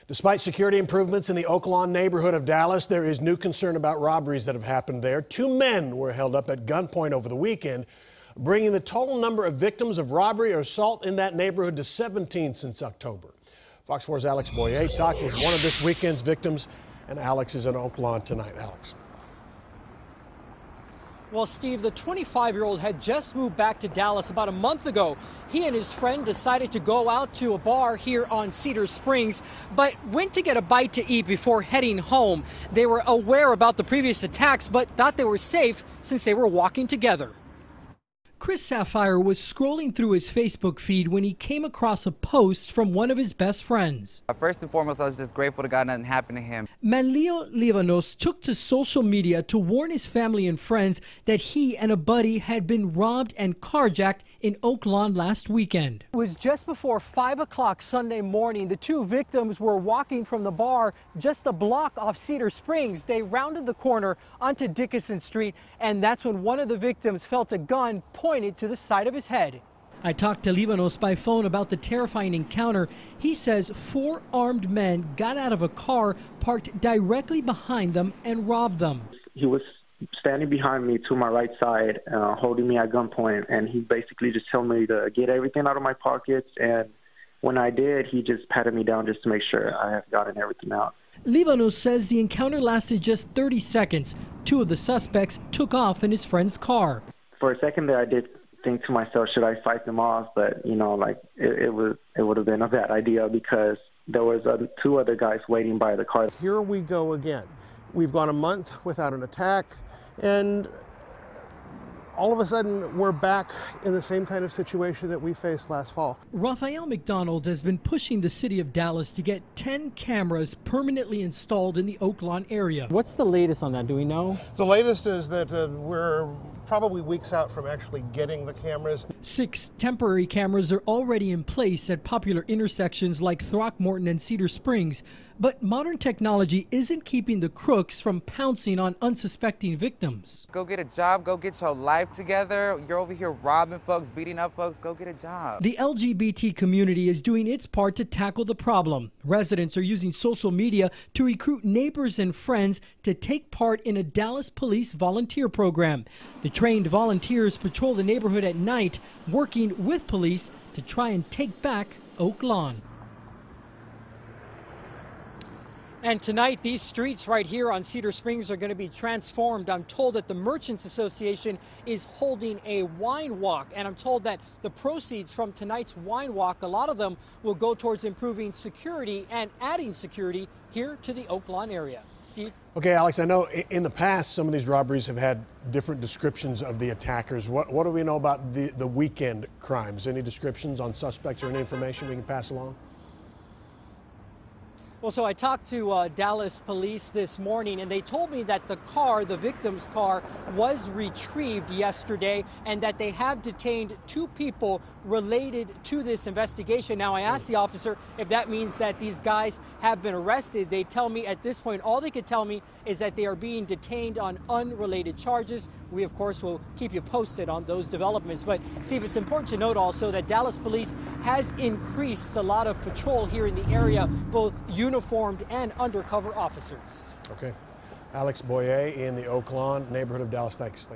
Despite security improvements in the Oak Lawn neighborhood of Dallas, there is new concern about robberies that have happened there. 2 men were held up at gunpoint over the weekend, bringing the total number of victims of robbery or assault in that neighborhood to 17 since October. Fox 4's Alex Boyer talked with one of this weekend's victims, and Alex is in Oak Lawn tonight. Alex. Well, Steve, the 25-year-old had just moved back to Dallas about a month ago. He and his friend decided to go out to a bar here on Cedar Springs, but went to get a bite to eat before heading home. They were aware about the previous attacks, but thought they were safe since they were walking together. Chris Sapphire was scrolling through his Facebook feed when he came across a post from one of his best friends. First and foremost, I was just grateful to God nothing happened to him. Manlio Livanos took to social media to warn his family and friends that he and a buddy had been robbed and carjacked in Oak Lawn last weekend. It was just before 5 o'clock Sunday morning. The 2 victims were walking from the bar just a block off Cedar Springs. They rounded the corner onto Dickinson Street, and that's when one of the victims felt a gun pointed to the side of his head. I talked to Livanos by phone about the terrifying encounter. He says 4 armed men got out of a car parked directly behind them and robbed them. He was standing behind me to my right side, holding me at gunpoint, and he basically just told me to get everything out of my pockets, and when I did, he just patted me down just to make sure I have gotten everything out. Livanos says the encounter lasted just 30 seconds. 2 of the suspects took off in his friend's car. For a second there, I did think to myself, should I fight them off? But, you know, like it would have been a bad idea because there was 2 other guys waiting by the car. Here we go again. We've gone a month without an attack, and all of a sudden we're back in the same kind of situation that we faced last fall. Raphael McDonald has been pushing the city of Dallas to get 10 cameras permanently installed in the Oak Lawn area. What's the latest on that? Do we know? The latest is that we're probably weeks out from actually getting the cameras. 6 temporary cameras are already in place at popular intersections like Throckmorton and Cedar Springs. But modern technology isn't keeping the crooks from pouncing on unsuspecting victims. Go get a job, go get your life together. You're over here robbing folks, beating up folks, go get a job. The LGBT community is doing its part to tackle the problem. Residents are using social media to recruit neighbors and friends to take part in a Dallas police volunteer program. The trained volunteers patrol the neighborhood at night, working with police to try and take back Oak Lawn. And tonight, these streets right here on Cedar Springs are going to be transformed. I'm told that the Merchants Association is holding a wine walk, and I'm told that the proceeds from tonight's wine walk, a lot of them will go towards improving security and adding security here to the Oak Lawn area. Steve? Okay, Alex, I know in the past some of these robberies have had different descriptions of the attackers. What do we know about the weekend crimes? Any descriptions on suspects or any information we can pass along? Well, so I talked to Dallas police this morning, and they told me that the car, the victim's car, was retrieved yesterday and that they have detained 2 people related to this investigation. Now, I asked the officer if that means that these guys have been arrested. They tell me at this point, all they could tell me is that they are being detained on unrelated charges. We, of course, will keep you posted on those developments. But, Steve, it's important to note also that Dallas police has increased a lot of patrol here in the area, both uniformed and undercover officers. Okay. Alex Boyer in the Oak Lawn neighborhood of Dallas. Thanks.